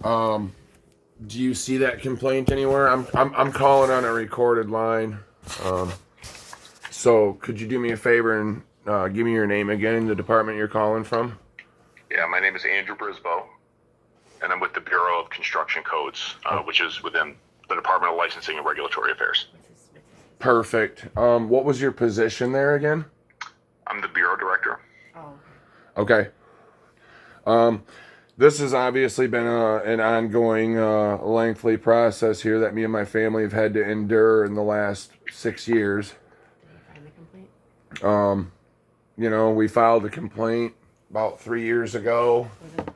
Um, do you see that complaint anywhere? I'm calling on a recorded line. Um, so could you do me a favor and give me your name again and the department you're calling from? Yeah, my name is Andrew Brisbo, and I'm with the Bureau of Construction Codes, which is within the Department of Licensing and Regulatory Affairs. Perfect. What was your position there again? I'm the Bureau Director. Oh. Okay. Um, this has obviously been an ongoing, lengthy process here that me and my family have had to endure in the last 6 years. Did you find the complaint? We filed a complaint about 3 years ago. Was it?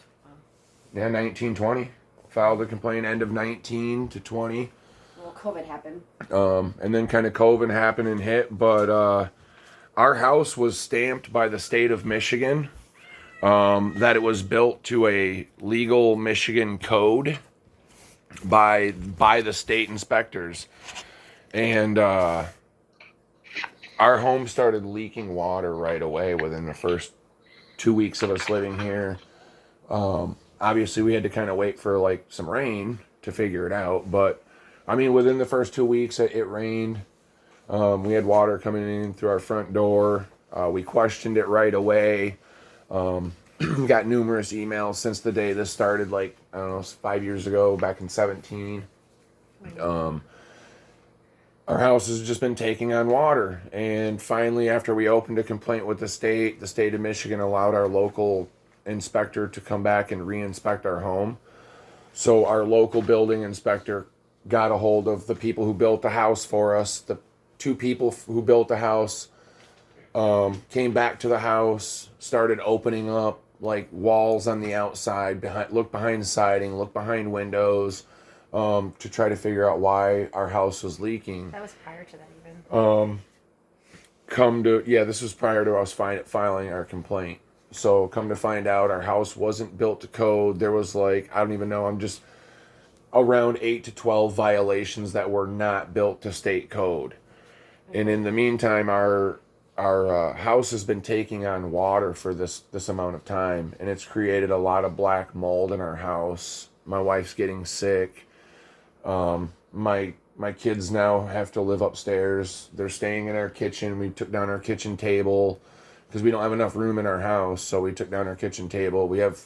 Yeah, 1920. Filed a complaint end of 19 to 20. Well, COVID happened. And then kind of COVID happened and hit. But our house was stamped by the state of Michigan that it was built to a legal Michigan code by the state inspectors. And our home started leaking water right away within the first 2 weeks of us living here. Obviously, we had to kind of wait for like some rain to figure it out. But I mean, within the first 2 weeks, it rained. We had water coming in through our front door. We questioned it right away. Got numerous emails since the day this started, like, I don't know, 5 years ago, back in 17. Our house has just been taking on water. And finally, after we opened a complaint with the state of Michigan allowed our local inspector to come back and re-inspect our home. So our local building inspector got a hold of the people who built the house for us. The two people who built the house came back to the house, started opening up like walls on the outside, look behind siding, look behind windows, to try to figure out why our house was leaking. That was prior to that even. This was prior to us filing our complaint. So come to find out, our house wasn't built to code. There was like, I don't even know, I'm just around 8 to 12 violations that were not built to state code. And in the meantime, our house has been taking on water for this amount of time, and it's created a lot of black mold in our house. My wife's getting sick. My kids now have to live upstairs. They're staying in our kitchen. We took down our kitchen table because we don't have enough room in our house, so we took down our kitchen table. We have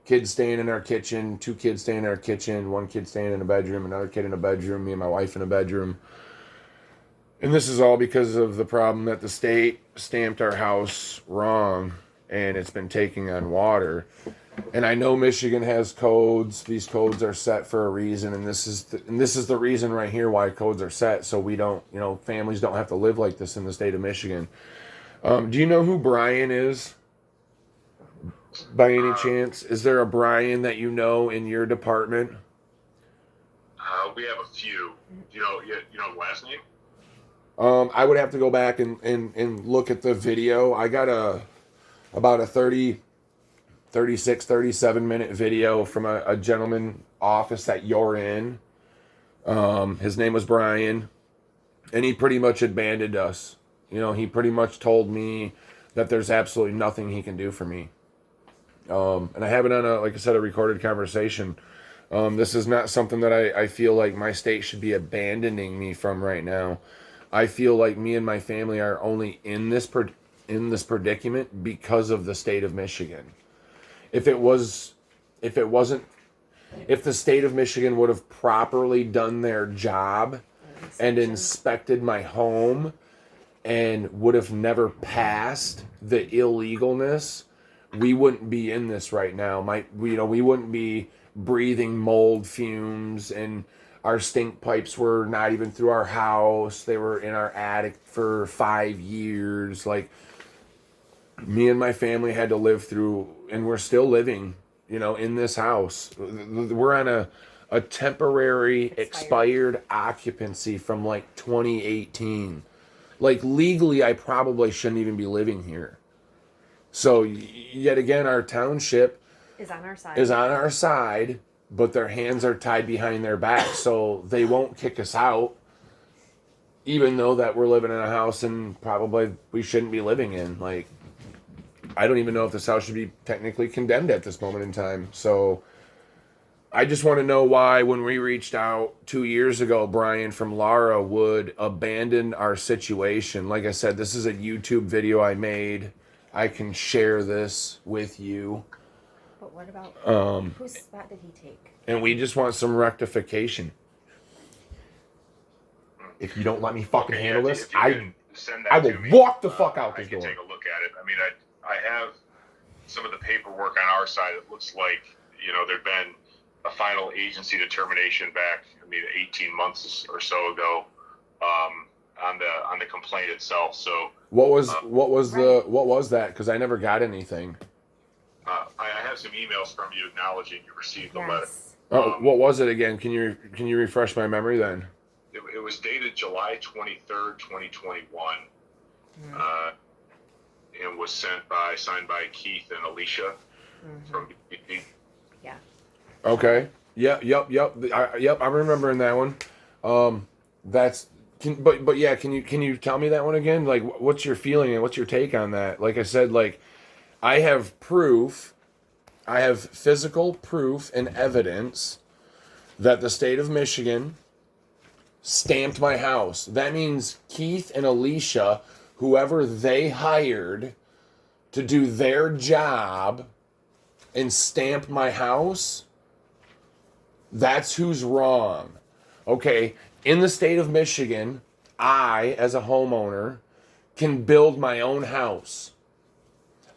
kids staying in our kitchen, 2 kids staying in our kitchen, 1 kid staying in a bedroom, another kid in a bedroom, me and my wife in a bedroom. And this is all because of the problem that the state stamped our house wrong, and it's been taking on water. And I know Michigan has codes. These codes are set for a reason, and this is the reason right here why codes are set, so we don't, families don't have to live like this in the state of Michigan. Do you know who Brian is? By any chance, is there a Brian that you know in your department? We have a few. You know the last name? I would have to go back and look at the video. I got about a 36, 37 minute video from a gentleman office that you're in. His name was Brian, and he pretty much abandoned us. He pretty much told me that there's absolutely nothing he can do for me. And I have it on like I said, a recorded conversation. This is not something that I feel like my state should be abandoning me from right now. I feel like me and my family are only in this predicament because of the state of Michigan. If the state of Michigan would have properly done their job and inspected my home and would have never passed the illegalness, we wouldn't be in this right now. We wouldn't be breathing mold fumes, and our stink pipes were not even through our house. They were in our attic for 5 years. Like, me and my family had to live through, and we're still living, in this house. We're on a temporary expired occupancy from like 2018. Like, legally, I probably shouldn't even be living here. So, yet again, our township Is on our side. is on our side, but their hands are tied behind their back, so they won't kick us out, even though that we're living in a house and probably we shouldn't be living in. Like, I don't even know if this house should be technically condemned at this moment in time. So, I just want to know why, when we reached out 2 years ago, Brian from Lara would abandon our situation. Like I said, this is a YouTube video I made. I can share this with you. But what about whose spot did he take? And we just want some rectification. If you don't let me fucking handle this, if you can send that I will to me, walk the fuck out this door. I can take a look at it. I mean, I have some of the paperwork on our side. It looks like, there'd been a final agency determination back, 18 months or so ago, on the complaint itself. So what was that? Because I never got anything. I have some emails from you acknowledging you received the letter. What was it again? Can you refresh my memory then? It was dated July 23rd, 2021, and was signed by Keith and Alicia from BP. Yeah. Okay. Yep. I'm remembering that one. Can you tell me that one again? Like, what's your feeling and what's your take on that? Like I said, like, I have proof. I have physical proof and evidence that the state of Michigan stamped my house. That means Keith and Alicia, whoever they hired to do their job and stamp my house, that's who's wrong. Okay, in the state of Michigan, I, as a homeowner, can build my own house.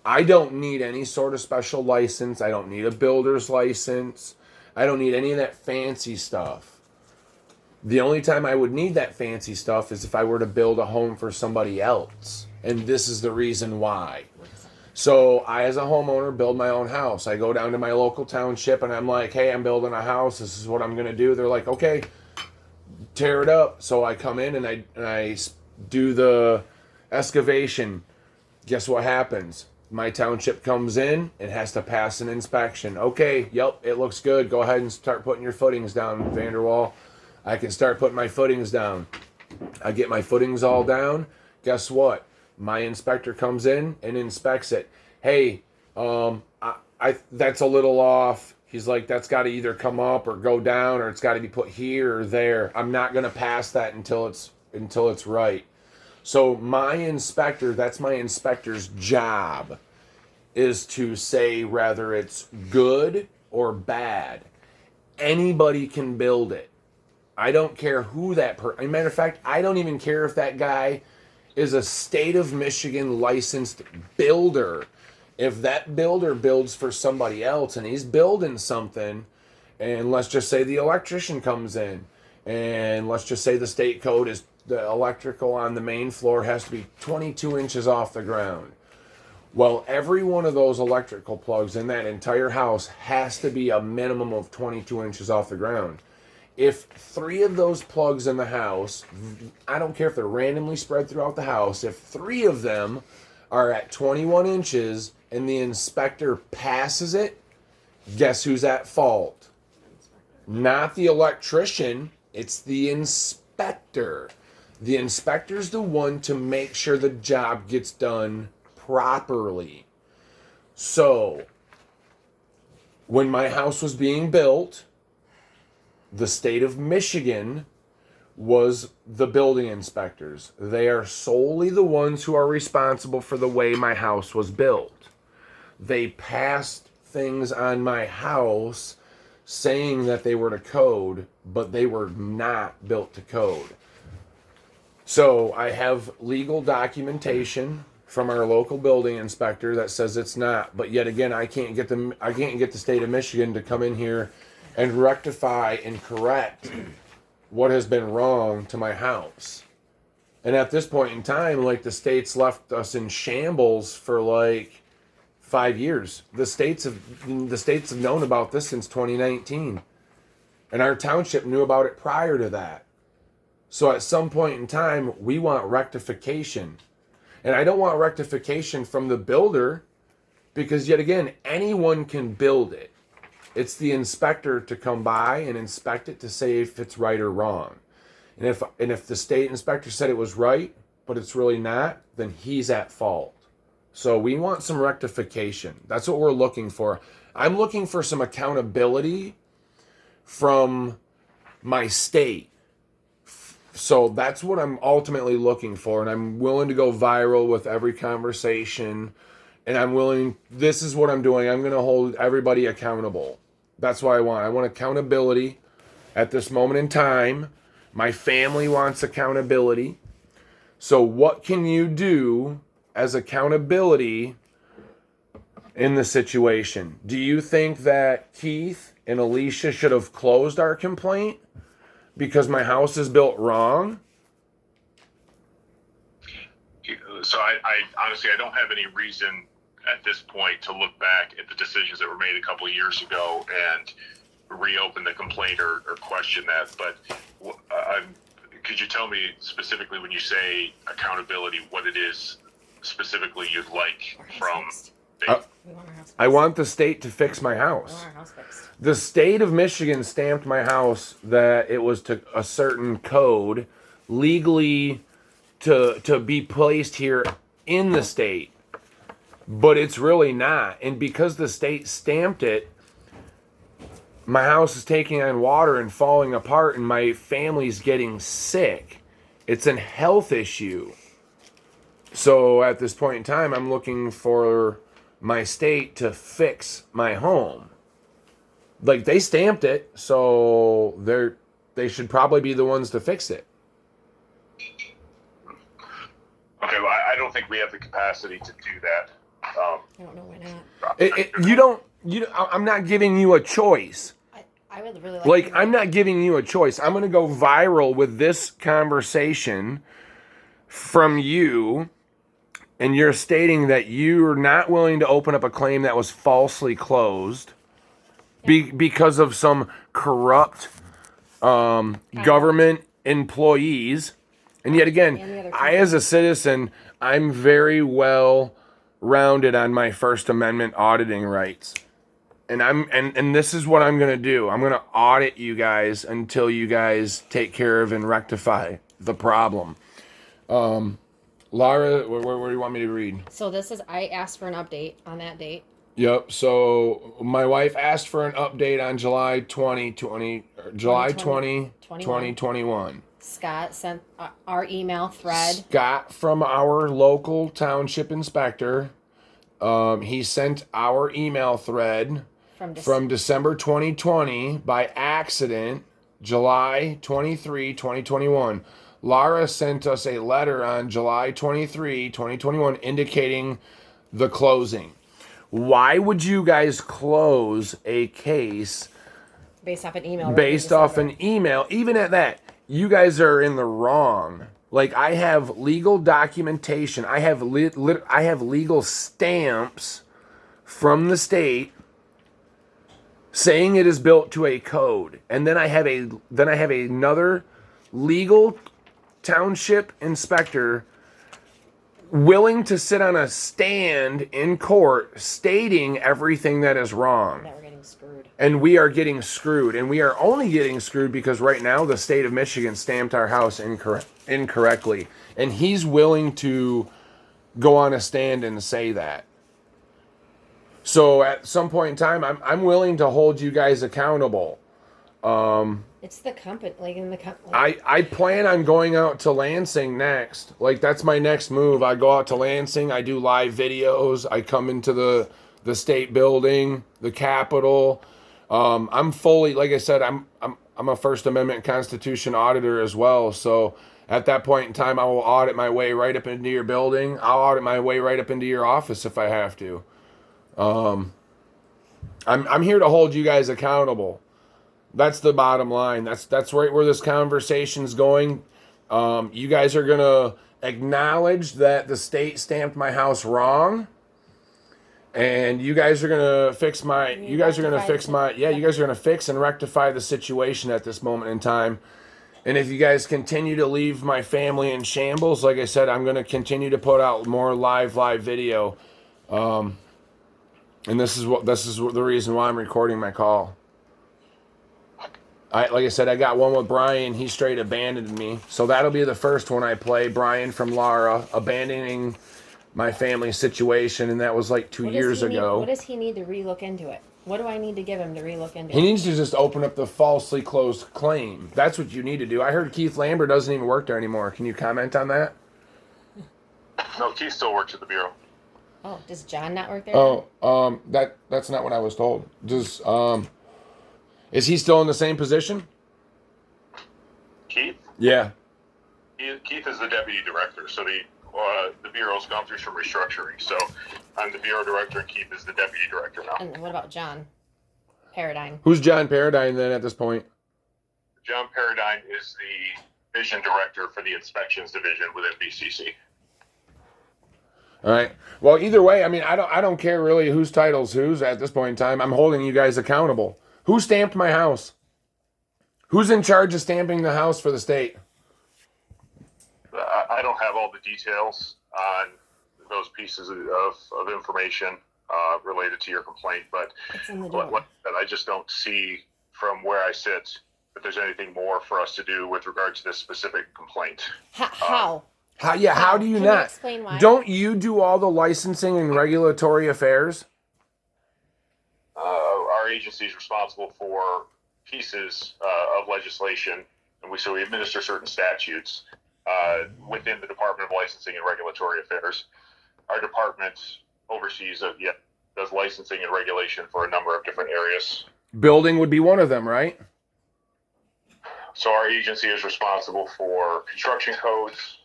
I don't need any sort of special license. I don't need a builder's license. I don't need any of that fancy stuff. The only time I would need that fancy stuff is if I were to build a home for somebody else. And this is the reason why. So I, as a homeowner, build my own house. I go down to my local township and I'm like, hey, I'm building a house. This is what I'm going to do. They're like, okay, tear it up. So I come in and I do the excavation. Guess what happens? My township comes in, it has to pass an inspection. Okay, yep, it looks good. Go ahead and start putting your footings down, Vanderwall. I can start putting my footings down. I get my footings all down. Guess what? My inspector comes in and inspects it. Hey, I that's a little off. He's like, that's got to either come up or go down, or it's got to be put here or there. I'm not going to pass that until it's right. So my inspector, that's my inspector's job, is to say whether it's good or bad. Anybody can build it. I don't care who that person. As a matter of fact, I don't even care if that guy is a state of Michigan licensed builder. If that builder builds for somebody else and he's building something, and let's just say the electrician comes in, and let's just say the state code is the electrical on the main floor has to be 22 inches off the ground. Well, every one of those electrical plugs in that entire house has to be a minimum of 22 inches off the ground. If 3 of those plugs in the house, I don't care if they're randomly spread throughout the house, if 3 of them are at 21 inches and the inspector passes it, guess who's at fault? Not the electrician, it's the inspector. The inspector's the one to make sure the job gets done properly. So, when my house was being built, the state of Michigan was the building inspectors. They are solely the ones who are responsible for the way my house was built. They passed things on my house saying that they were to code, but they were not built to code. So I have legal documentation from our local building inspector that says it's not. But yet again, I can't get the state of Michigan to come in here and rectify and correct what has been wrong to my house. And at this point in time, like, the state's left us in shambles for like 5 years. The states have known about this since 2019. And our township knew about it prior to that. So at some point in time, we want rectification. And I don't want rectification from the builder, because yet again, anyone can build it. It's the inspector to come by and inspect it to say if it's right or wrong. And if the state inspector said it was right, but it's really not, then he's at fault. So we want some rectification. That's what we're looking for. I'm looking for some accountability from my state. So that's what I'm ultimately looking for, and I'm willing to go viral with every conversation, and this is what I'm doing. I'm going to hold everybody accountable. That's what I want. I want accountability at this moment in time. My family wants accountability. So what can you do as accountability in the situation? Do you think that Keith and Alicia should have closed our complaint because my house is built wrong? So I honestly, I don't have any reason at this point to look back at the decisions that were made a couple of years ago and reopen the complaint or question that. But could you tell me specifically, when you say accountability, what it is specifically you'd like from I want the state to fix my house. We want our house fixed. The state of Michigan stamped my house that it was to a certain code legally to be placed here in the state, but it's really not. And because the state stamped it, my house is taking on water and falling apart, and my family's getting sick. It's a health issue. So at this point in time, I'm looking for my state to fix my home. Like, they stamped it, so they should probably be the ones to fix it. Okay, well, I don't think we have the capacity to do that. I don't know why not. I'm not giving you a choice. I would really Like, I'm not giving you a choice. I'm going to go viral with this conversation from you, and you're stating that you're not willing to open up a claim that was falsely closed because of some corrupt government employees. And yet again, I, as a citizen, I'm very well rounded on my First Amendment auditing rights. And and this is what I'm going to do. I'm going to audit you guys until you guys take care of and rectify the problem. Lara, where do you want me to read? So I asked for an update on that date. Yep. So my wife asked for an update on July 2021. Scott sent our email thread. Scott from our local township inspector. He sent our email thread from December 2020 by accident, July 23, 2021. Lara sent us a letter on July 23, 2021, indicating the closing. Why would you guys close a case based off an email? Based off an email, even at that, you guys are in the wrong. Like, I have legal documentation. I have legal stamps from the state saying it is built to a code, and then I have another legal township inspector willing to sit on a stand in court stating everything that is wrong. That we're getting screwed. And we are getting screwed. And we are only getting screwed because right now the state of Michigan stamped our house incorrectly. And he's willing to go on a stand and say that. So at some point in time, I'm willing to hold you guys accountable. It's the company, like in the company. I plan on going out to Lansing next. Like, that's my next move. I go out to Lansing. I do live videos. I come into the state building, the Capitol. I'm fully, like I said, I'm a First Amendment Constitution auditor as well. So at that point in time, I will audit my way right up into your building. I'll audit my way right up into your office if I have to. I'm here to hold you guys accountable. That's the bottom line. That's right where this conversation's going. You guys are gonna acknowledge that the state stamped my house wrong, and you guys are gonna fix my. You guys are gonna fix my. Yeah, you guys are gonna fix and rectify the situation at this moment in time. And if you guys continue to leave my family in shambles, like I said, I'm gonna continue to put out more live video. And this is the reason why I'm recording my call. Like I said, I got one with Brian. He straight abandoned me. So that'll be the first one I play. Brian from Lara abandoning my family situation, and that was like 2 years ago. What does he need to relook into it? What do I need to give him to relook into? He needs to just open up the falsely closed claim. That's what you need to do. I heard Keith Lambert doesn't even work there anymore. Can you comment on that? No, Keith still works at the Bureau. Oh, does John not work there? Oh, that's not what I was told. Is he still in the same position? Keith? Yeah. Keith is the deputy director, so the Bureau's gone through some restructuring. So I'm the Bureau director, and Keith is the deputy director now. And what about John Paradigm? Who's John Paradigm then at this point? John Paradigm is the vision director for the inspections division within BCC. All right. Well, either way, I mean, I don't care really whose title's whose at this point in time. I'm holding you guys accountable. Who stamped my house? Who's in charge of stamping the house for the state? I don't have all the details on those pieces of information related to your complaint, but It's in the like door. I said, I just don't see from where I sit that there's anything more for us to do with regard to this specific complaint. How? How do you Can not? you explain why? Don't you do all the licensing and regulatory affairs? Our agency is responsible for pieces of legislation, and we administer certain statutes within the Department of Licensing and Regulatory Affairs. Our department oversees does licensing and regulation for a number of different areas. Building would be one of them, right? So our agency is responsible for construction codes.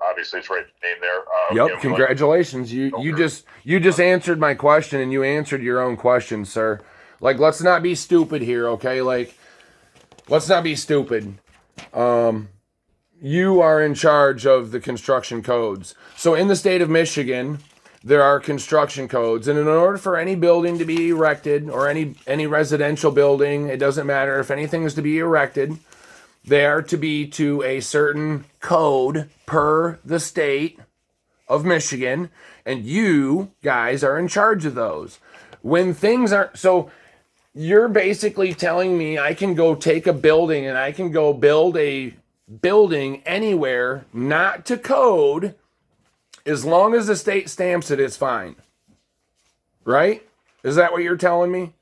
Obviously, it's right in the name there. Yep. Congratulations. You just answered my question, and you answered your own question, sir. Like, let's not be stupid here, okay? Like, let's not be stupid. You are in charge of the construction codes. So in the state of Michigan, there are construction codes, and in order for any building to be erected, or any residential building, it doesn't matter if anything is to be erected, they are to be to a certain code per the state of Michigan, and you guys are in charge of those. When things aren't, so you're basically telling me I can go take a building and I can go build a building anywhere not to code, as long as the state stamps it, it's fine. Right? Is that what you're telling me?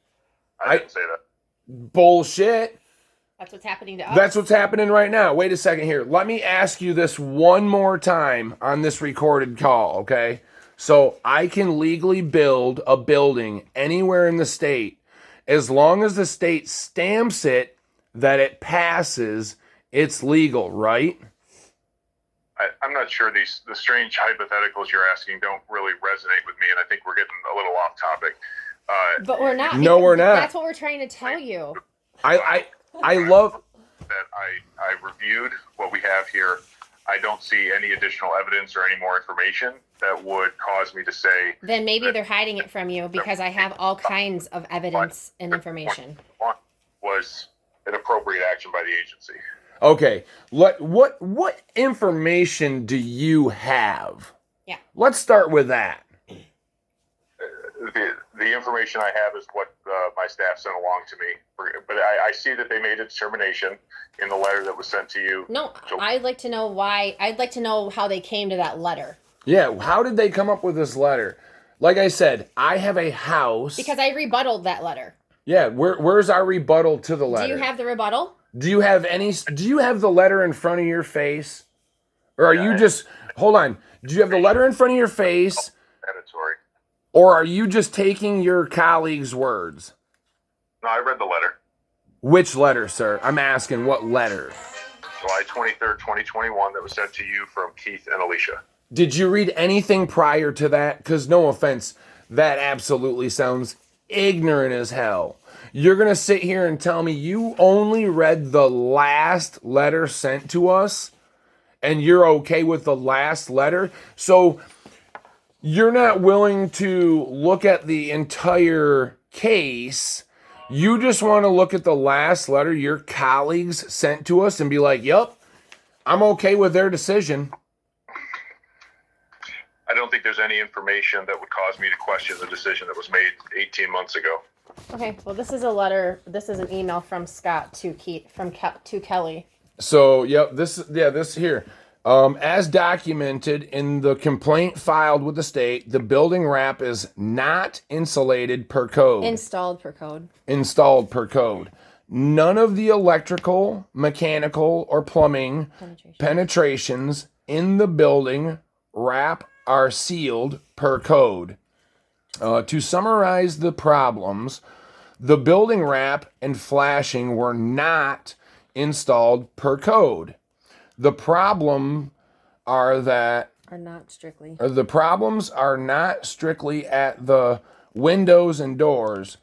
I didn't say that. Bullshit. That's what's happening to us. That's what's happening right now. Wait a second here. Let me ask you this one more time on this recorded call, okay? So I can legally build a building anywhere in the state as long as the state stamps it that it passes, it's legal, right? I'm not sure the strange hypotheticals you're asking don't really resonate with me, and I think we're getting a little off topic. But we're not. No, we're not. That's what we're trying to tell you. I love that I reviewed what we have here. I don't see any additional evidence or any more information that would cause me to say. Then maybe they're hiding it from you, because I have all kinds of evidence and information. Was an appropriate action by the agency. Okay. What information do you have? Yeah. Let's start with that. The information I have is what my staff sent along to me. But I see that they made a determination in the letter that was sent to you. No, I'd like to know why. I'd like to know how they came to that letter. Yeah, how did they come up with this letter? Like I said, I have a house. Because I rebutted that letter. Yeah, where's our rebuttal to the letter? Do you have the rebuttal? Do you have the letter in front of your face? Or are you just, hold on. Do you have the letter in front of your face? Mandatory. Or are you just taking your colleague's words? No, I read the letter. Which letter, sir? I'm asking what letter? July 23rd, 2021, that was sent to you from Keith and Alicia. Did you read anything prior to that? Because no offense, that absolutely sounds ignorant as hell. You're going to sit here and tell me you only read the last letter sent to us and you're okay with the last letter? So you're not willing to look at the entire case. You just want to look at the last letter your colleagues sent to us and be like, yep, I'm okay with their decision. I don't think there's any information that would cause me to question the decision that was made 18 months ago. Okay, well, this is a letter. This is an email from Scott to Keith, to Kelly. So, yep, this here. As documented in the complaint filed with the state, the building wrap is not insulated per code. Installed per code. Installed per code. None of the electrical, mechanical, or plumbing penetrations in the building wrap are sealed per code. To summarize the problems, the building wrap and flashing were not installed per code. The problem are that Are not strictly. the problems are not strictly at the windows and doors.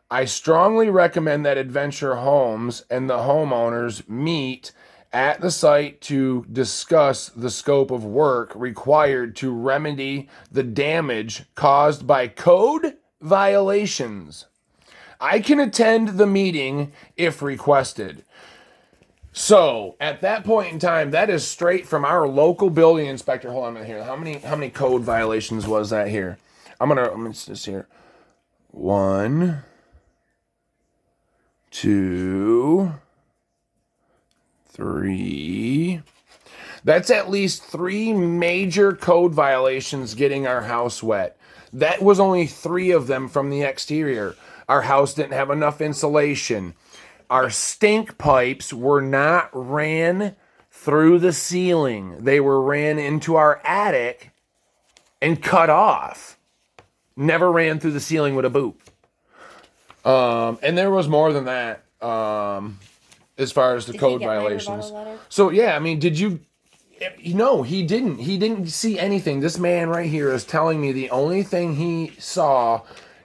I strongly recommend that Adventure Homes and the homeowners meet at the site to discuss the scope of work required to remedy the damage caused by code violations. I can attend the meeting if requested. So at that point in time, that is straight from our local building inspector. Hold on a minute here. How many code violations was that here? I'm gonna just here. 1, 2, 3. That's at least 3 major code violations getting our house wet. That was only 3 of them from the exterior. Our house didn't have enough insulation. Our stink pipes were not ran through the ceiling. They were ran into our attic and cut off. Never ran through the ceiling with a boot. And there was more than that as far as the code violations. So, yeah, I mean, did you... No, he didn't. He didn't see anything. This man right here is telling me the only thing he saw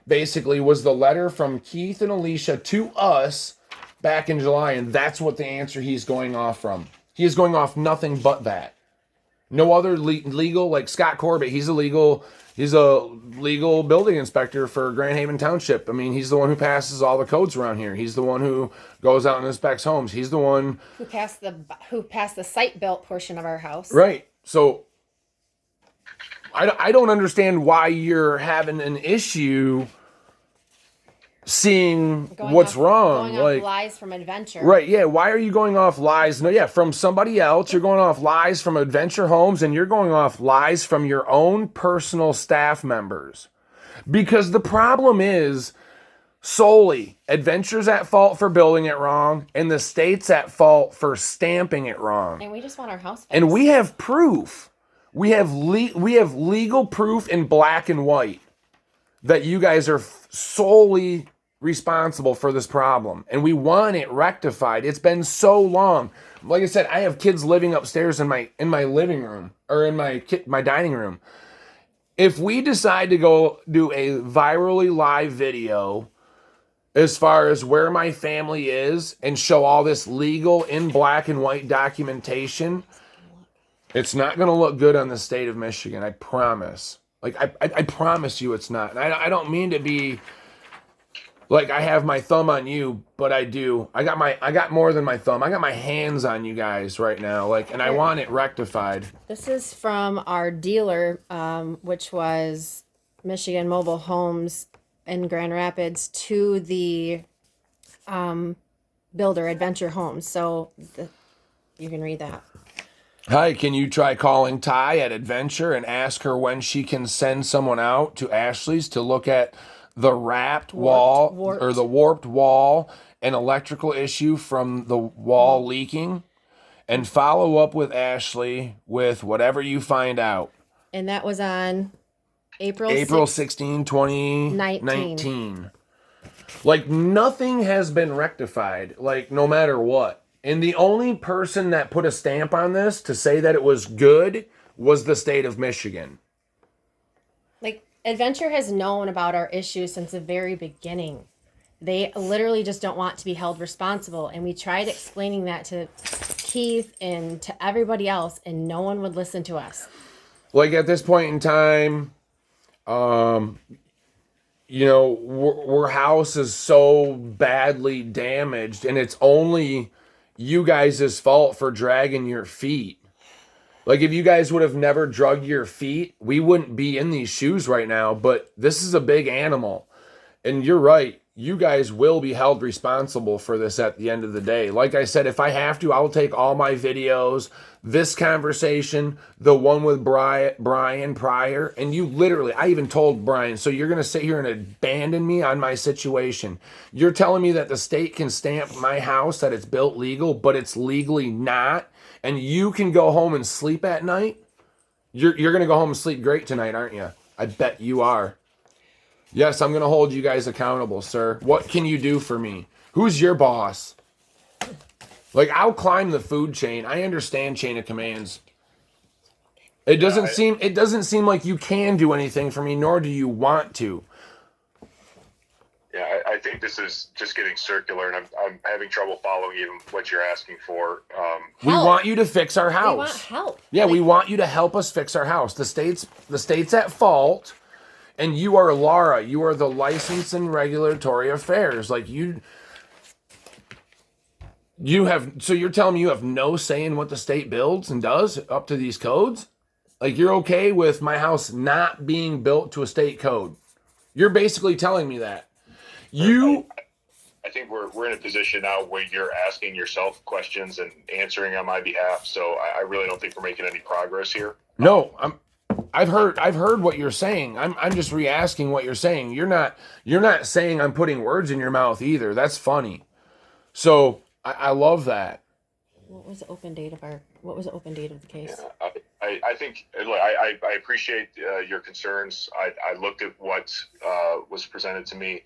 basically was the letter from Keith and Alicia to us back in July, and that's what the answer he's going off from. He is going off nothing but that. No other legal, like Scott Corbett, he's a legal building inspector for Grand Haven Township. I mean, he's the one who passes all the codes around here. He's the one who goes out and inspects homes. He's the one who passed the site built portion of our house. Right. So I don't understand why you're having an issue seeing what's wrong. Going off lies from Adventure. Right, yeah. Why are you going off lies? No, yeah, from somebody else. You're going off lies from Adventure Homes, and you're going off lies from your own personal staff members. Because the problem is solely Adventure's at fault for building it wrong, and the state's at fault for stamping it wrong. And we just want our house fixed. And we have proof. We have legal proof in black and white that you guys are solely responsible for this problem, and we want it rectified. It's been so long. Like I said, I have kids living upstairs in my living room or in my dining room. If we decide to go do a virally live video as far as where my family is and show all this legal in black and white documentation, it's not going to look good on the state of Michigan. I promise. Like I promise you, it's not. And I don't mean to be like I have my thumb on you, but I do. I got more than my thumb. I got my hands on you guys right now. Like, and I want it rectified. This is from our dealer, which was Michigan Mobile Homes in Grand Rapids, to the builder Adventure Homes. So you can read that. Hi, can you try calling Ty at Adventure and ask her when she can send someone out to Ashley's to look at the warped wall and electrical issue from the wall leaking, and follow up with Ashley with whatever you find out. And that was on April 16, 2019. Like, nothing has been rectified, like, no matter what. And the only person that put a stamp on this to say that it was good was the state of Michigan. Like, Adventure has known about our issues since the very beginning. They literally just don't want to be held responsible. And we tried explaining that to Keith and to everybody else, and no one would listen to us. Like, at this point in time, you know, our house is so badly damaged, and it's only you guys' fault for dragging your feet. Like, if you guys would have never drug your feet, we wouldn't be in these shoes right now. But this is a big animal. And you're right. you guys will be held responsible for this at the end of the day. Like I said, if I have to, I'll take all my videos, this conversation, the one with Brian prior, and you literally, I even told Brian, so you're going to sit here and abandon me on my situation. You're telling me that the state can stamp my house, that it's built legal, but it's legally not, and you can go home and sleep at night? You're going to go home and sleep great tonight, aren't you? I bet you are. Yes, I'm going to hold you guys accountable, sir. What can you do for me? Who's your boss? Like, I'll climb the food chain. I understand chain of commands. It doesn't seem like you can do anything for me, nor do you want to. Yeah, I think this is just getting circular, and I'm having trouble following even what you're asking for. We want you to fix our house. We want help. Yeah, we want you to help us fix our house. The state's at fault. And you are Laura. You are the license and regulatory affairs. Like you have. So you're telling me you have no say in what the state builds and does up to these codes? Like you're okay with my house not being built to a state code? You're basically telling me that. I think we're in a position now where you're asking yourself questions and answering on my behalf. So I really don't think we're making any progress here. No, I've heard what you're saying. I'm just re-asking what you're saying. You're not saying I'm putting words in your mouth either. That's funny. So I love that. What was the open date of the case? Yeah, I think look, I appreciate your concerns. I looked at what was presented to me.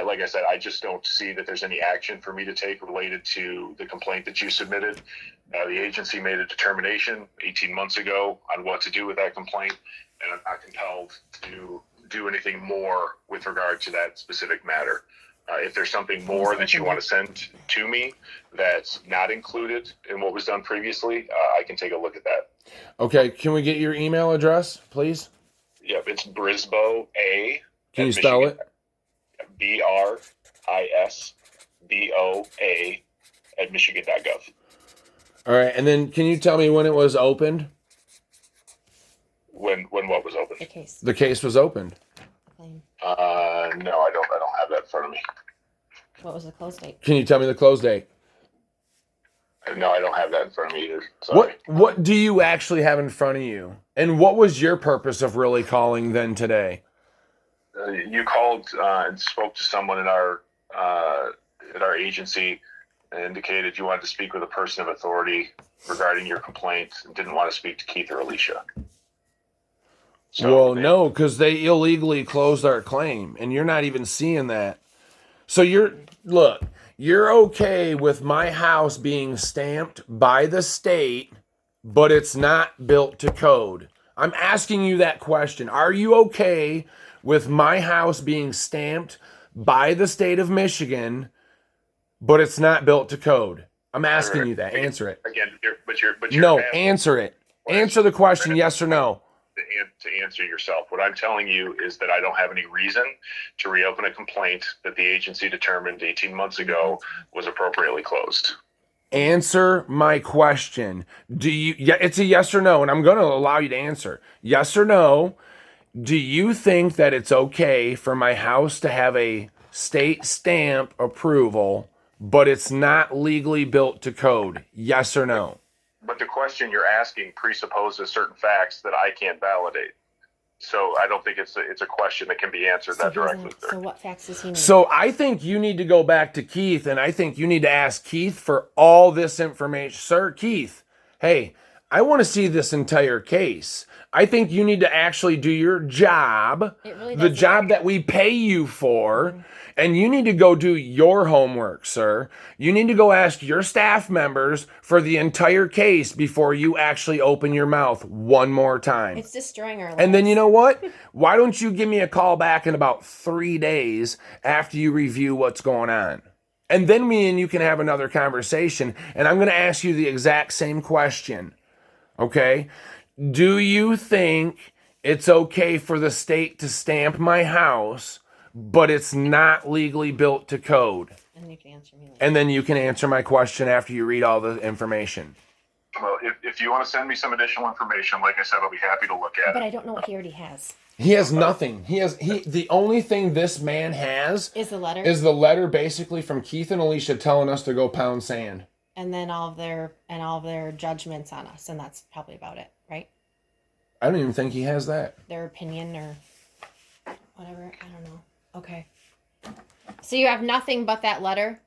Like I said, I just don't see that there's any action for me to take related to the complaint that you submitted. The agency made a determination 18 months ago on what to do with that complaint, and I'm not compelled to do anything more with regard to that specific matter. If there's something more that you want to send to me that's not included in what was done previously, I can take a look at that. Okay, can we get your email address, please? Yep, it's Brisbo A. Can you spell it? BRISBOA at Michigan.gov. All right, and then can you tell me when it was opened? When what was opened? The case. The case was opened. Claim. No, I don't have that in front of me. What was the close date? Can you tell me the close date? No, I don't have that in front of me either. Sorry. What do you actually have in front of you? And what was your purpose of really calling then today? You called and spoke to someone at our agency and indicated you wanted to speak with a person of authority regarding your complaint and didn't want to speak to Keith or Alicia. So no, because they illegally closed our claim, and you're not even seeing that. So you're okay with my house being stamped by the state, but it's not built to code. I'm asking you that question. Are you okay with my house being stamped by the state of Michigan, but it's not built to code? I'm asking you that. Answer it. Again, answer it. Answer the question, yes or no. To answer yourself, what I'm telling you is that I don't have any reason to reopen a complaint that the agency determined 18 months ago was appropriately closed. Answer my question. It's a yes or no, and I'm going to allow you to answer. Yes or no. Do you think that it's okay for my house to have a state stamp approval, but it's not legally built to code? Yes or no? But the question you're asking presupposes certain facts that I can't validate. So I don't think it's a question that can be answered that directly. So what facts does he need? So I think you need to go back to Keith, and I think you need to ask Keith for all this information. Sir, Keith, hey, I want to see this entire case. I think you need to actually do your job, the job that we pay you for, and you need to go do your homework, sir. You need to go ask your staff members for the entire case before you actually open your mouth one more time. It's destroying our lives. And then you know what? Why don't you give me a call back in about 3 days after you review what's going on? And then me and you can have another conversation, and I'm going to ask you the exact same question, okay? Do you think it's okay for the state to stamp my house, but it's not legally built to code? And you can answer me later. And then you can answer my question after you read all the information. Well, if you want to send me some additional information, like I said, I'll be happy to look at it. But I don't know what he already has. He has nothing. The only thing this man has Is the letter? is the letter basically from Keith and Alicia telling us to go pound sand. And then all of their judgments on us, and that's probably about it, right? I don't even think he has that. Their opinion or whatever. I don't know. Okay. So you have nothing but that letter?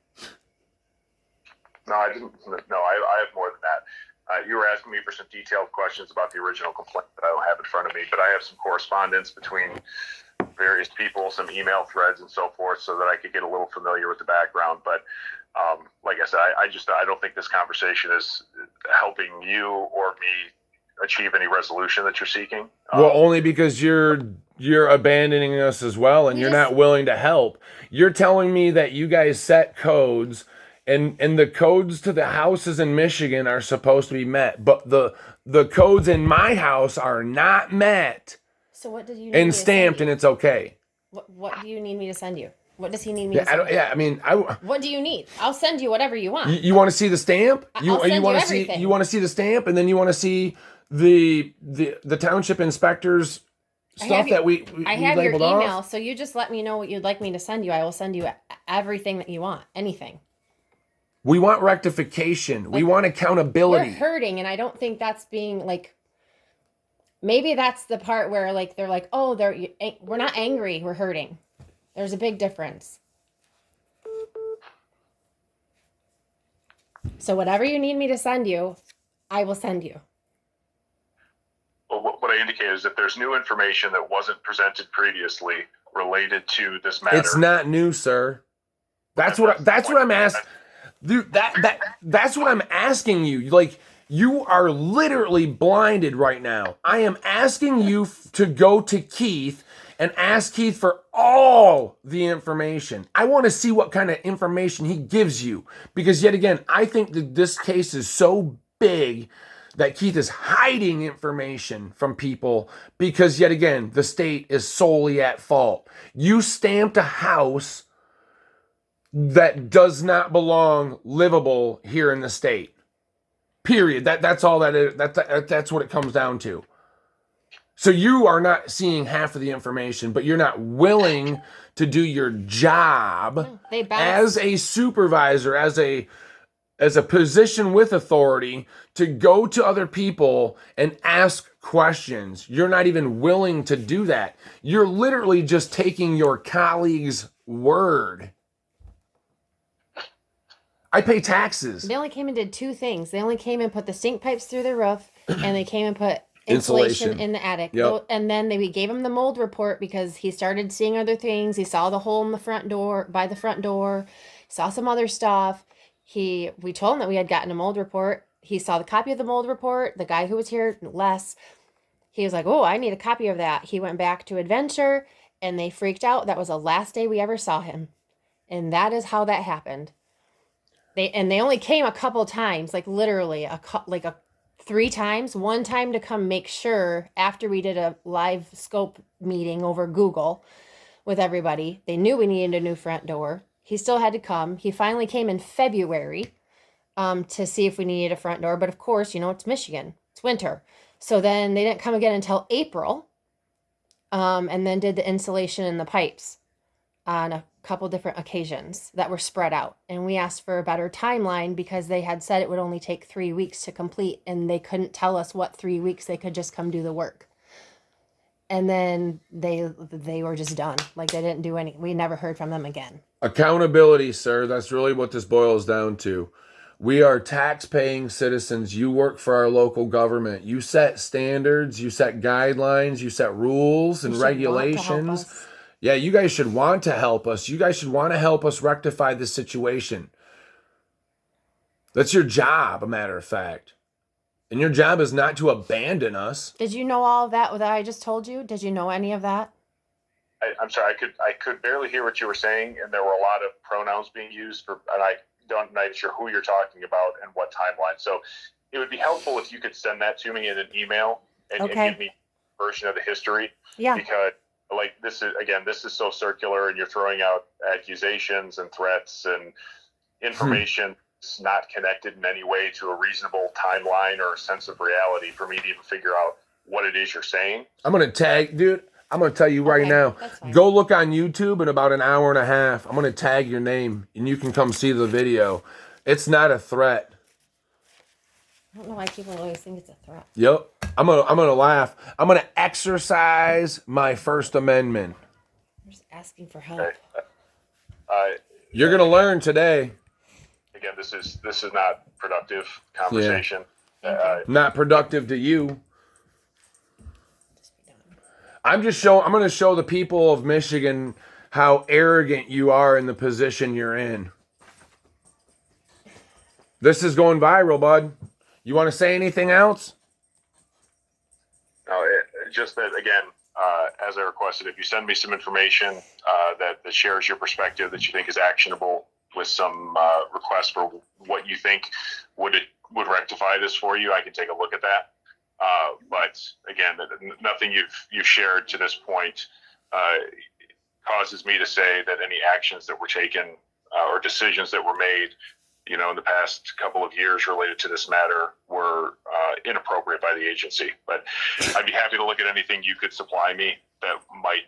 No, I didn't. No, I have more than that. You were asking me for some detailed questions about the original complaint that I don't have in front of me, but I have some correspondence between various people, some email threads and so forth, so that I could get a little familiar with the background. But like I said, I don't think this conversation is helping you or me achieve any resolution that you're seeking. Well, only because you're abandoning us as well, and you're not willing to help. You're telling me that you guys set codes, and the codes to the houses in Michigan are supposed to be met, but the codes in my house are not met. So what did you need and me to stamped, send and you? it's okay. What do you need me to send you? What does he need me to send you? I mean, What do you need? I'll send you whatever you want. you want to see the stamp? I'll send you want to everything. see? You want to see the stamp, and then you want to see the township inspector's stuff that we I have your labeled email, off. so you just let me know what you'd like me to send you. I will send you everything that you want. Anything. We want rectification. We want We're accountability. hurting, and I don't think that's being like. Maybe that's the part where like they're like, oh, we're not angry, we're hurting. There's a big difference. So whatever you need me to send you, I will send you. Well, what I indicate is that there's new information that wasn't presented previously related to this matter. It's not new, sir. That's what I'm asking. Dude, that's what I'm asking you. Like, you are literally blinded right now. I am asking you to go to Keith and ask Keith for all the information. I want to see what kind of information he gives you. Because yet again, I think that this case is so big that Keith is hiding information from people because yet again, the state is solely at fault. You stamped a house that does not belong livable here in the state. Period. That's all that is. That's what it comes down to. So you are not seeing half of the information, but you're not willing to do your job as a supervisor, as a position with authority to go to other people and ask questions. You're not even willing to do that. You're literally just taking your colleague's word. I pay taxes. They only came and did two things. They only came and put the stink pipes through the roof, and they came and put insulation in the attic. Yep. And then we gave him the mold report because he started seeing other things. He saw the hole in the front door, by the front door, saw some other stuff. We told him that we had gotten a mold report. He saw the copy of the mold report. The guy who was here, Les, he was like, oh, I need a copy of that. He went back to Adventure, and they freaked out. That was the last day we ever saw him. And that is how that happened. They only came a couple times, like literally three times. One time to come make sure after we did a live scope meeting over Google with everybody. They knew we needed a new front door. He still had to come. He finally came in February to see if we needed a front door. But of course, it's Michigan. It's winter. So then they didn't come again until April, and then did the insulation and the pipes on a couple different occasions that were spread out. And we asked for a better timeline because they had said it would only take 3 weeks to complete, and they couldn't tell us what 3 weeks. They could just come do the work. And then they were just done. Like, they didn't do any. We never heard from them again. Accountability, sir. That's really what this boils down to. We are tax-paying citizens. You work for our local government. You set standards, you set guidelines, you set rules and regulations. Yeah, you guys should want to help us. You guys should want to help us rectify this situation. That's your job, a matter of fact. And your job is not to abandon us. Did you know all of that I just told you? Did you know any of that? I'm sorry, I could barely hear what you were saying, and there were a lot of pronouns being used, and I'm not sure who you're talking about and what timeline. So it would be helpful if you could send that to me in an email and give me a version of the history. Yeah. Because this is so circular, and you're throwing out accusations and threats and information that's not connected in any way to a reasonable timeline or a sense of reality for me to even figure out what it is you're saying. I'm going to tag, dude. I'm going to tell you right Okay, now. that's fine. Go look on YouTube in about an hour and a half. I'm going to tag your name, and you can come see the video. It's not a threat. I don't know why people always think it's a threat. Yep. I'm gonna laugh. I'm going to exercise my First Amendment. I'm just asking for help. Okay. You're going to learn today. Again, this is not productive conversation. Not productive to you. Just be done. I'm going to show the people of Michigan how arrogant you are in the position you're in. This is going viral, bud. You want to say anything else? No, just that again, as I requested, if you send me some information that shares your perspective that you think is actionable, with some requests for what you think would rectify this for you, I can take a look at that. But again, nothing you've shared to this point causes me to say that any actions that were taken or decisions that were made, in the past couple of years related to this matter were inappropriate by the agency. But I'd be happy to look at anything you could supply me that might.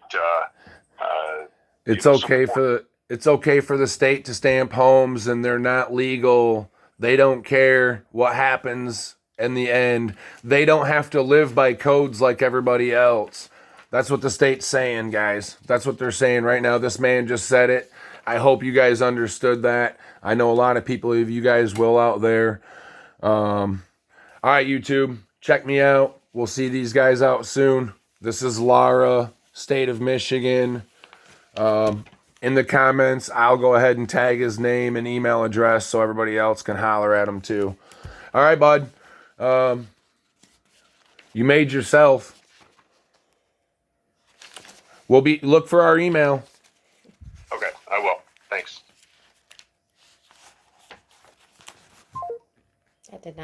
It's okay for the state to stamp homes, and they're not legal. They don't care what happens in the end. They don't have to live by codes like everybody else. That's what the state's saying, guys. That's what they're saying right now. This man just said it. I hope you guys understood that. I know a lot of people of you guys will out there. All right, YouTube, check me out. We'll see these guys out soon. This is Lara, State of Michigan. In the comments, I'll go ahead and tag his name and email address so everybody else can holler at him too. All right, bud. You made yourself. Look for our email.